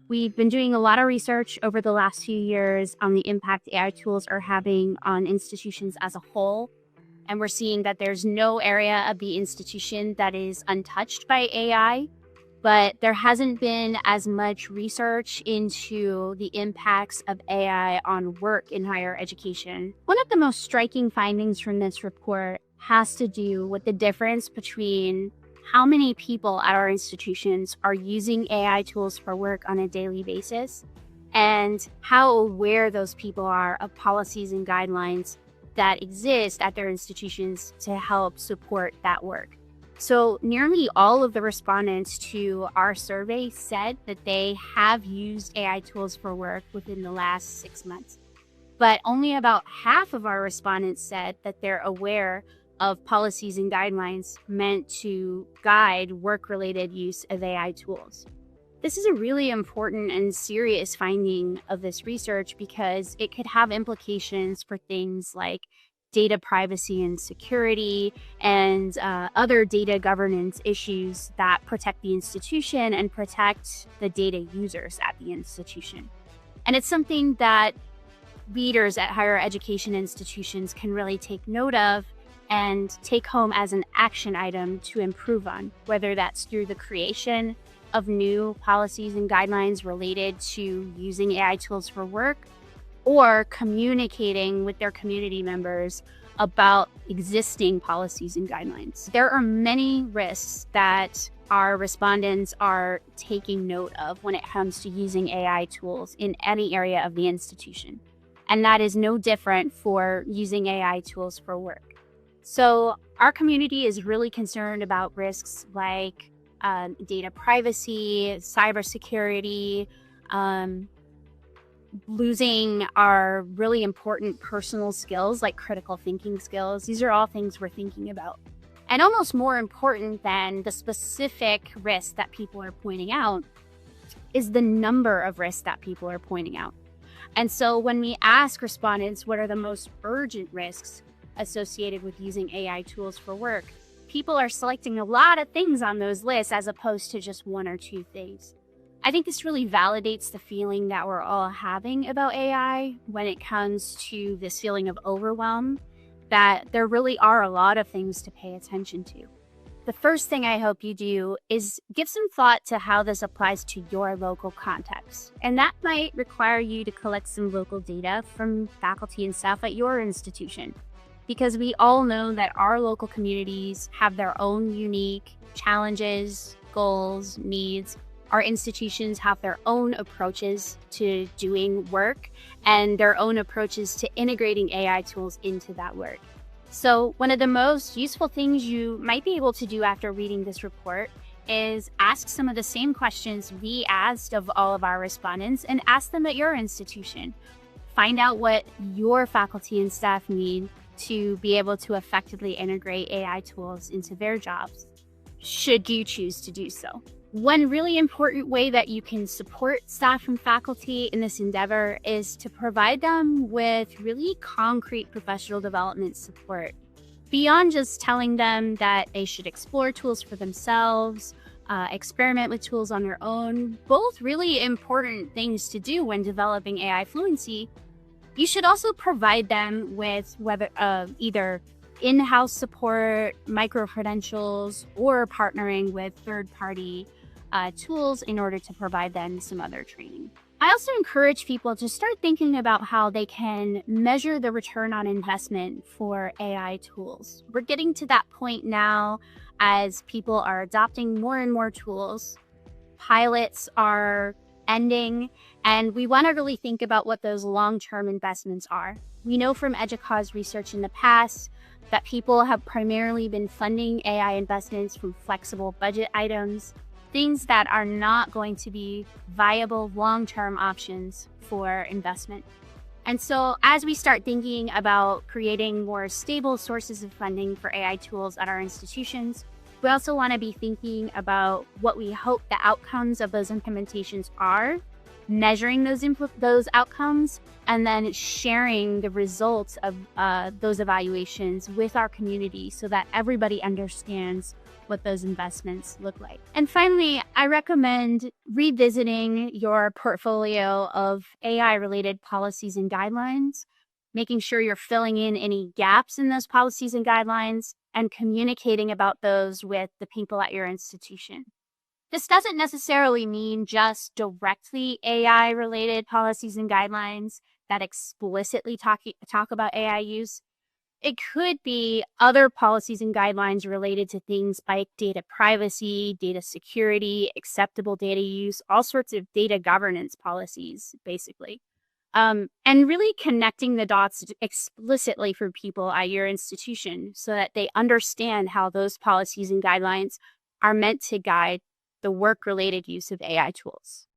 We've been doing a lot of research over the last few years on the impact AI tools are having on institutions as a whole. And we're seeing that there's no area of the institution that is untouched by AI, but there hasn't been as much research into the impacts of AI on work in higher education. One of the most striking findings from this report has to do with the difference between how many people at our institutions are using AI tools for work on a daily basis and how aware those people are of policies and guidelines that exist at their institutions to help support that work. So nearly all of the respondents to our survey said that they have used AI tools for work within the last 6 months. But only about half of our respondents said that they're aware of policies and guidelines meant to guide work-related use of AI tools. This is a really important and serious finding of this research because it could have implications for things like data privacy and security and other data governance issues that protect the institution and protect the data users at the institution. And it's something that leaders at higher education institutions can really take note of and take home as an action item to improve on, whether that's through the creation of new policies and guidelines related to using AI tools for work, or communicating with their community members about existing policies and guidelines. There are many risks that our respondents are taking note of when it comes to using AI tools in any area of the institution. And that is no different for using AI tools for work. So our community is really concerned about risks like data privacy, cybersecurity, losing our really important personal skills like critical thinking skills. These are all things we're thinking about. And almost more important than the specific risks that people are pointing out is the number of risks that people are pointing out. And so when we ask respondents what are the most urgent risks associated with using AI tools for work, people are selecting a lot of things on those lists as opposed to just one or two things. I think this really validates the feeling that we're all having about AI when it comes to this feeling of overwhelm, that there really are a lot of things to pay attention to. The first thing I hope you do is give some thought to how this applies to your local context. And that might require you to collect some local data from faculty and staff at your institution, because we all know that our local communities have their own unique challenges, goals, needs. Our institutions have their own approaches to doing work and their own approaches to integrating AI tools into that work. So one of the most useful things you might be able to do after reading this report is ask some of the same questions we asked of all of our respondents and ask them at your institution. Find out what your faculty and staff need to be able to effectively integrate AI tools into their jobs, should you choose to do so. One really important way that you can support staff and faculty in this endeavor is to provide them with really concrete professional development support. Beyond just telling them that they should explore tools for themselves, experiment with tools on their own, both really important things to do when developing AI fluency, you should also provide them with either in-house support, micro-credentials, or partnering with third-party tools in order to provide them some other training. I also encourage people to start thinking about how they can measure the return on investment for AI tools. We're getting to that point now as people are adopting more and more tools. Pilots are ending, and we want to really think about what those long-term investments are. We know from EDUCAUSE research in the past that people have primarily been funding AI investments from flexible budget items, things that are not going to be viable long-term options for investment. And so as we start thinking about creating more stable sources of funding for AI tools at our institutions, we also want to be thinking about what we hope the outcomes of those implementations are, measuring those outcomes, and then sharing the results of those evaluations with our community so that everybody understands what those investments look like. And finally, I recommend revisiting your portfolio of AI-related policies and guidelines, making sure you're filling in any gaps in those policies and guidelines, and communicating about those with the people at your institution. This doesn't necessarily mean just directly AI-related policies and guidelines that explicitly talk about AI use. It could be other policies and guidelines related to things like data privacy, data security, acceptable data use, all sorts of data governance policies, basically. And really connecting the dots explicitly for people at your institution so that they understand how those policies and guidelines are meant to guide the work-related use of AI tools.